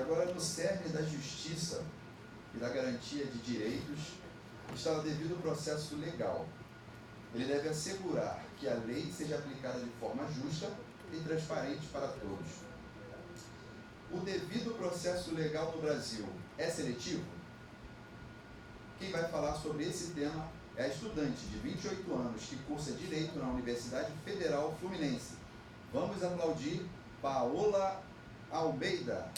agora no cerne da justiça e da garantia de direitos está o devido processo legal. Ele deve assegurar que a lei seja aplicada de forma justa e transparente para todos. O devido processo legal no Brasil é seletivo? Quem vai falar sobre esse tema é a estudante de 28 anos que cursa Direito na Universidade Federal Fluminense. Vamos aplaudir Paola Almeida.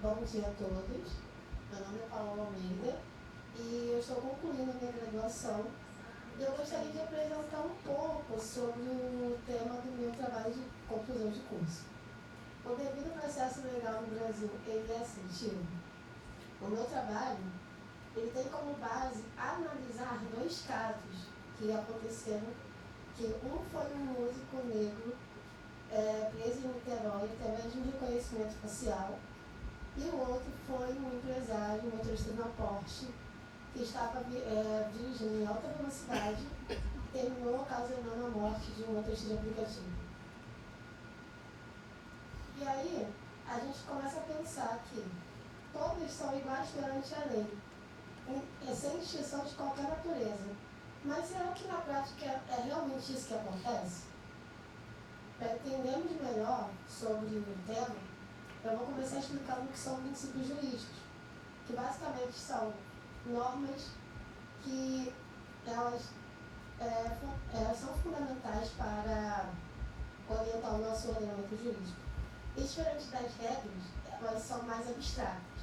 Bom dia a todos, meu nome é Paola Almeida e eu estou concluindo a minha graduação e eu gostaria de apresentar um pouco sobre o tema do meu trabalho de conclusão de curso. O devido processo legal no Brasil, ele é seletivo? O meu trabalho, ele tem como base analisar dois casos que aconteceram, que um foi um músico negro preso em Niterói através de um reconhecimento facial, e o outro foi um empresário, um motorista de uma Porsche, que estava dirigindo em alta velocidade e terminou ocasionando a morte de um motorista de aplicativo. E aí, a gente começa a pensar que todos são iguais perante a lei, sem distinção de qualquer natureza. Mas será que na prática é realmente isso que acontece? Para entendermos melhor sobre o tema, eu vou começar explicando o que são princípios jurídicos, que basicamente são normas que elas são fundamentais para orientar o nosso ordenamento jurídico. E diferente das regras, elas são mais abstratas,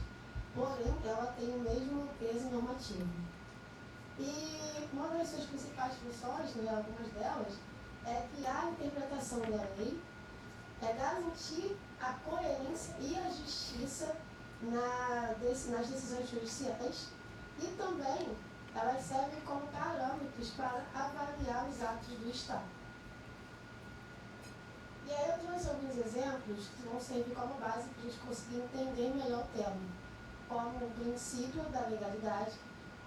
porém ela tem o mesmo peso normativo. E uma das suas principais funções, né, algumas delas, é criar a interpretação da lei, é garantir a coerência e a justiça nas decisões judiciais, e também elas servem como parâmetros para avaliar os atos do Estado. E aí eu trouxe alguns exemplos que vão servir como base para a gente conseguir entender melhor o tema, como o princípio da legalidade,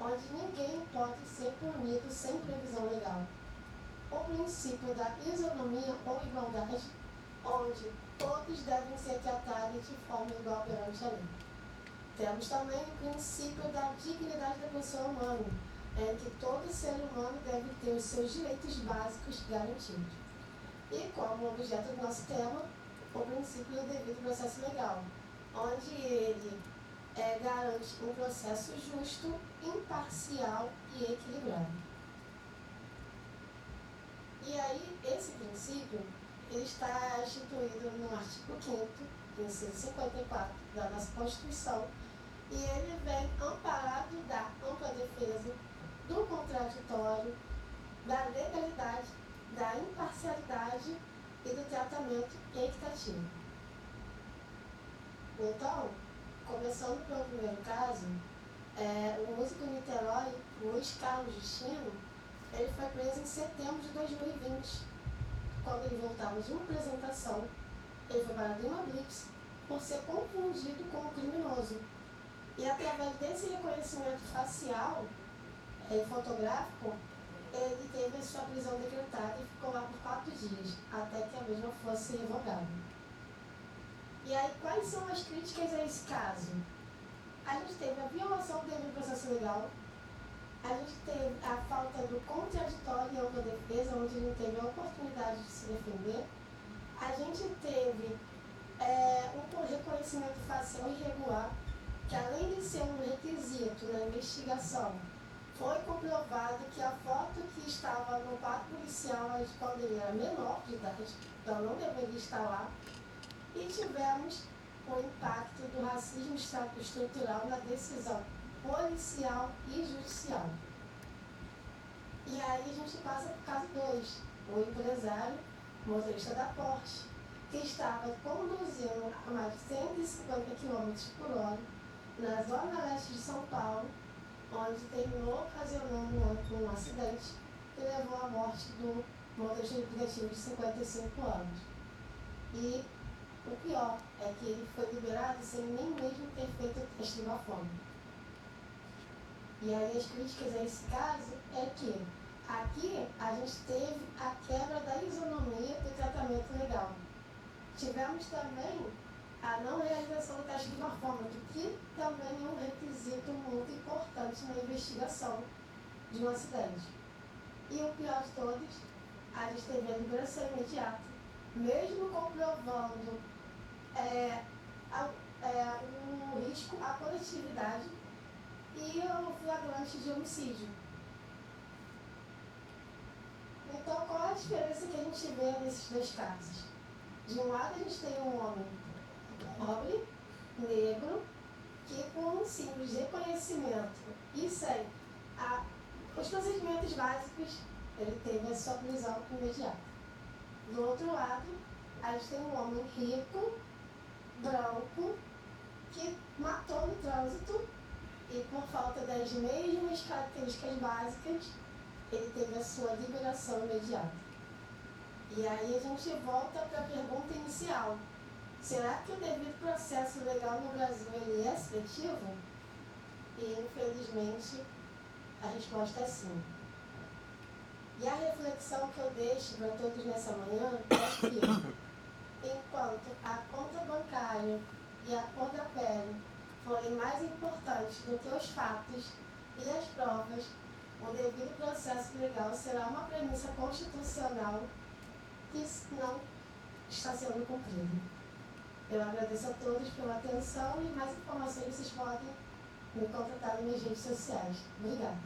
onde ninguém pode ser punido sem previsão legal. O princípio da isonomia ou igualdade, onde todos devem ser tratados de forma igual perante a lei. Temos também o princípio da dignidade da pessoa humana, em que todo ser humano deve ter os seus direitos básicos garantidos. E como objeto do nosso tema, o princípio do devido processo legal, onde ele garante um processo justo, imparcial e equilibrado. E aí, esse princípio ele está instituído no artigo 5º, inciso 54 da nossa Constituição, e ele vem amparado da ampla defesa, do contraditório, da legalidade, da imparcialidade e do tratamento equitativo. Então, começando pelo primeiro caso, o músico de Niterói, Luiz Carlos Justino, ele foi preso em setembro de 2020, quando ele voltava de uma apresentação. Ele foi parado em uma blitz por ser confundido com um criminoso. E através desse reconhecimento facial e fotográfico, ele teve a sua prisão decretada e ficou lá por 4 dias, até que a mesma fosse revogada. E aí, quais são as críticas a esse caso? A gente teve a violação do devido processo legal, a gente teve a falta do contraditório e ampla defesa, onde ele teve a oportunidade de se defender. A gente teve um reconhecimento facial irregular, que além de ser um requisito na investigação, foi comprovado que a foto que estava no quarto policial quando ele era menor de idade, então não deveria estar lá. E tivemos o impacto do racismo estrutural na decisão policial e judicial. E aí a gente passa para o caso 2, o empresário, motorista da Porsche, que estava conduzindo a mais de 150 km por hora na zona leste de São Paulo, onde terminou ocasionando um acidente que levou à morte do motorista de aplicativo de 55 anos. E o pior é que ele foi liberado sem nem mesmo ter feito o teste de bafômetro. E aí as críticas a esse caso é que aqui a gente teve a quebra da isonomia do tratamento legal. Tivemos também a não realização do teste de bafômetro, que também é um requisito muito importante na investigação de um acidente. E o pior de todos, a gente teve a liberação imediata, mesmo comprovando o risco à coletividade e o flagrante de homicídio. Então, qual é a diferença que a gente vê nesses dois casos? De um lado, a gente tem um homem pobre, negro, que com um simples reconhecimento e sem os procedimentos básicos, ele teve a sua prisão imediata. Do outro lado, a gente tem um homem rico, branco, que matou no trânsito e por falta das mesmas características básicas, ele teve a sua liberação imediata. E aí a gente volta para a pergunta inicial. Será que o devido processo legal no Brasil ele é seletivo? E infelizmente a resposta é sim. E a reflexão que eu deixo para todos nessa manhã é que enquanto a conta bancária e a cor da pele forem mais importantes do que os fatos e as provas, o devido processo legal será uma premissa constitucional que não está sendo cumprida. Eu agradeço a todos pela atenção e mais informações vocês podem me contatar nas minhas redes sociais. Obrigada.